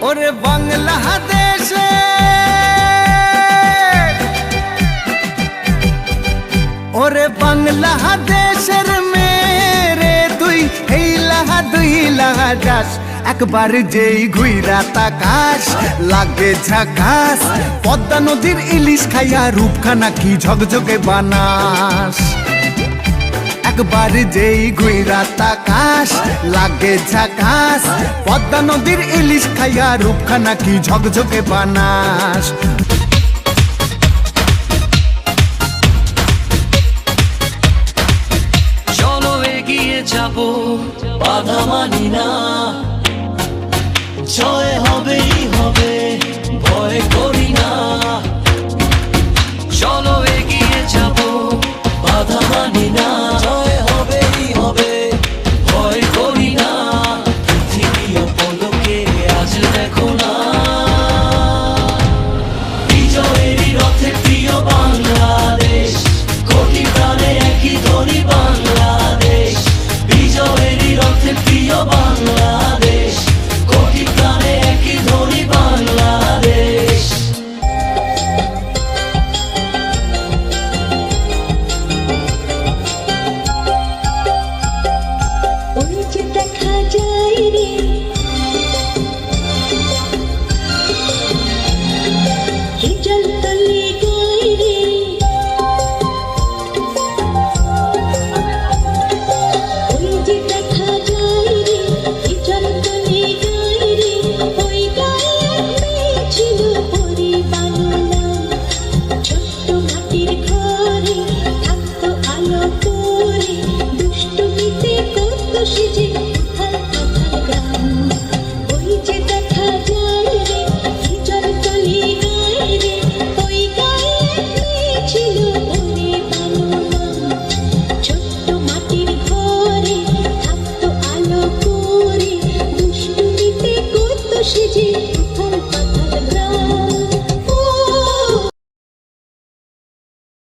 ওরে বাংলাদেশে ওরে বাংলাদেশের মেরে তুই দুই লাহা যাস একবার যেই ঘুইরা তাকাস লাগে ঝাকাস পদ্মা নদীর ইলিশ খাইয়া রূপখানা কি ঝকঝকে বানাস একবার যেই ঘুইরা তাকাস লাগে ঝাকাস পদ্মা নদীর ইলিশ খাইয়া রূপখানা কি ঝকঝকে বানাস চলো এগিয়ে যাবো বাধা মানি না জয় হবেই হবে